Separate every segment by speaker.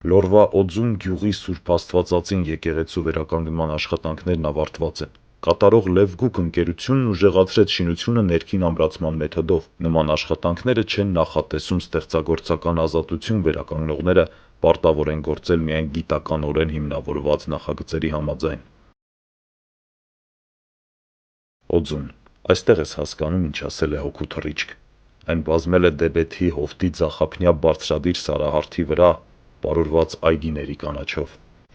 Speaker 1: Լորվա Օձուն գյուղի Սուրբ Աստվածածին եկեղեցու վերականգնման աշխատանքներն ավարտված են։ Կատարող Լև Գուք ընկերությունն ուժեղացրեց շինությունը ներքին ամրացման մեթոդով։ Նման աշխատանքները չեն նախատեսում ստեղծագործական ազատություն վերականգնողները պարտավոր են գործել միայն գիտականորեն հիմնավորված նախագծերի համաձայն։ Օձուն։ Այստեղ ես հասկանում, ինչ ասել է հոգու թռիչք։ Այն բազմել է Դեբեթի հովտի ձախափնյա բարձրադիր սարահարթի վրա պարուրված այգիների կանաչով։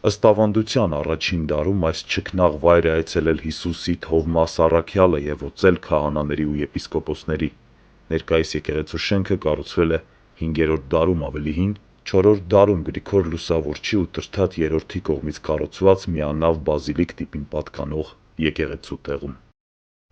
Speaker 1: Ըստ ավանդության առաջին դարում այս չքնաղ վայր է այցելել Հիսուսի Թովմաս Առաքյալը եւ օծել քահանաների ու եպիսկոպոսների։ Ներկայիս եկեղեցու շենքը կառուցվել է 5-րդ դարում ավելի հին, 4-րդ դարում Գրիգոր Լուսավորչի ու Տրդատ III-ի կողմից կառուցված միանավ բազիլիկ տիպին պատկանող եկեղեցու տեղում։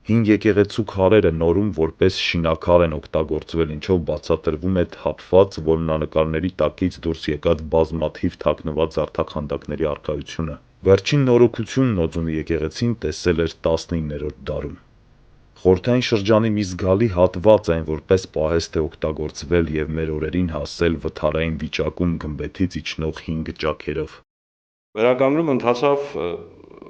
Speaker 1: Հին եկեղեցու քարերը նորում որպես շինաքար են օգտագործվել, ինչով բացատրվում է թափված որմնանկարների տակից դուրս եկած բազմաթիվ թաքնված զարդաքանդակների առկայությունը։ Վերջին նորոգությունն Օձունի եկեղեցին տեսել էր 19-րդ դարում։ Խորհրդային շրջանի մի զգալի հատված այն որպես պահեստ է օգտագործվել եւ մեր օրերին հասել վթարային վիճակում գմբեթից իջնող հին ճաքերով։
Speaker 2: Վերականգնումը ընթացավ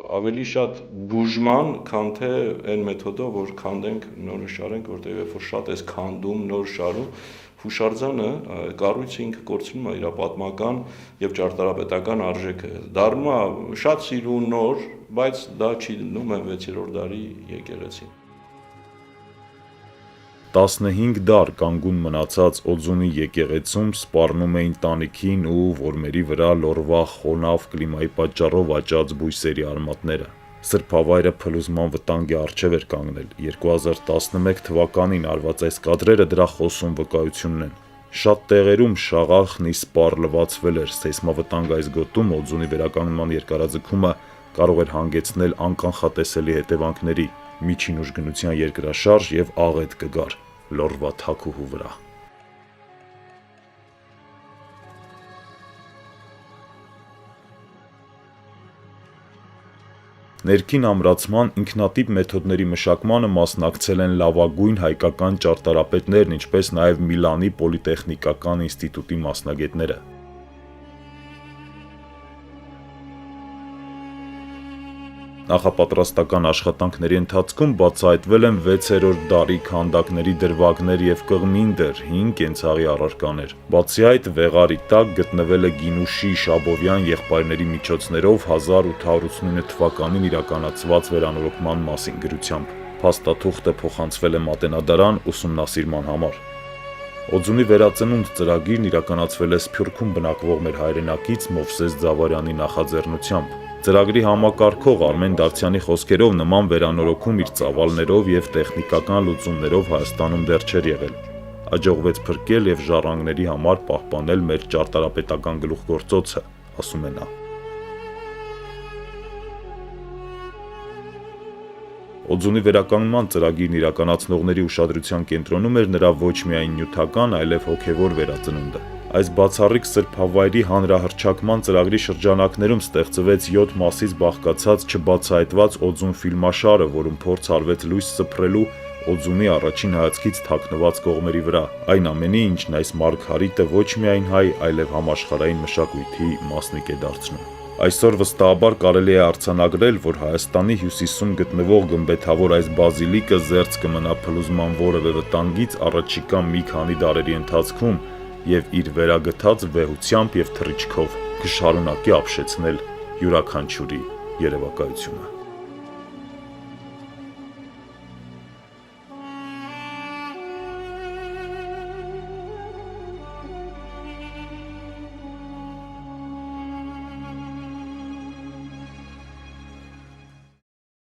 Speaker 2: ավելի շատ բուժման, քան թե այն մեթոդով, որ քանդենք, նոր շարենք, որտեղ երբ որ շատ էս քանդում, նոր շարում, հուշարձանը կառույցը ինքը կորցնում է իր պատմական եւ ճարտարապետական արժեքը։ Դառնում է շատ սիրուն նոր, բայց դա չի դնում է 6-րդ դարի եկեղեցին։
Speaker 1: 15 դար կանգուն մնացած Օձունի եկեղեցում սպառնում էին տանիքին ու որմերի վրա լորվա խոնավ կլիմայի պատճառով աճած բույսերի արմատները։ Սրբավայրը փլուզման վտանգի առջև էր կանգնել։ 2011 թվականին արված այս կադրերը դրա խոսուն վկայությունն են։ Շատ տեղերում շաղախն ի սպառ լվացվել էր։ Սեյսմավտանգ այս գոտում Օձունի վերականգնման երկարաձգումը կարող էր հանգեցնել անկանխատեսելի հետևանքների։ Միջին ուժգնության երկրաշարժ եւ աղետ կգար լորվա թաքուհու վրա։ Ներքին ամրացման ինքնատիպ մեթոդների մշակմանը մասնակցել են լավագույն հայկական ճարտարապետներն, ինչպես նաև Միլանի պոլիտեխնիկական ինստիտուտի մասնագետները։ Նախապատրաստական աշխատանքների ընթացքում բացահայտվել են 6-րդ դարի քանդակների դրվագներ եւ կղմինդր, հին կենցաղի առարկաներ։ Բացի այդ, վեղարի տակ գտնվել է Գինուշի Շաբովյան եղբայրների միջոցներով 1889 թվականին իրականացված վերանորոգման մասին գրությամբ։ Փաստաթուղթը փոխանցվել է Մատենադարան ուսումնասիրման համար։ Օձունի վերածնունդ ծրագիրն իրականացվել է Սփյուռքում բնակվող մեր հայրենակից Մովսես Ձավարյանի նախաձեռնությամբ։ Ծրագրի համակարգող Արմեն Դավթյանի խոսքերով նման վերանորոգում իր ծավալներով եւ տեխնիկական լուծումներով Հայաստանում դեռ չէր եղել։ Աջողվեց փրկել եւ ժառանգների համար պահպանել մեր ճարտարապետական գլուխգործոցը, ասում է նա։ Օձունի վերականգնման ծրագիրն իրականացնողների ուշադրության կենտրոնում էր նրա ոչ միայն նյութական, այլև հոգևոր վերածնունդը։ Այս բացառիկ սրբավայրի հանրահռչակման ծրագրի շրջանակներում ստեղծվեց 7 մասից բաղկացած չբացահայտված Օձուն ֆիլմաշարը, որում փորձ արվեց լույս սփռելու Օձունի առաջին հայացքից թաքնված կողմերի վրա, այն ամենի, ինչն այս մարգարիտը ոչ միայն հայ, այլև համաշխարհային մշակույթի մասնիկ է դարձնում։ Այսօր վստահաբար կարելի է արձանագրել, որ Հայաստանի հյուսիսում գտնվող գմբեթավոր այս բազիլիկը զերծ կմնա փլուզման որևէ վտանգից առաջիկա մի քանի դարերի ընթացքում եւ իր վերագթած վեհությամբ եւ թռիչքով կշարունակի ապշեցնել յուրաքանչյուրի երևակայությունը։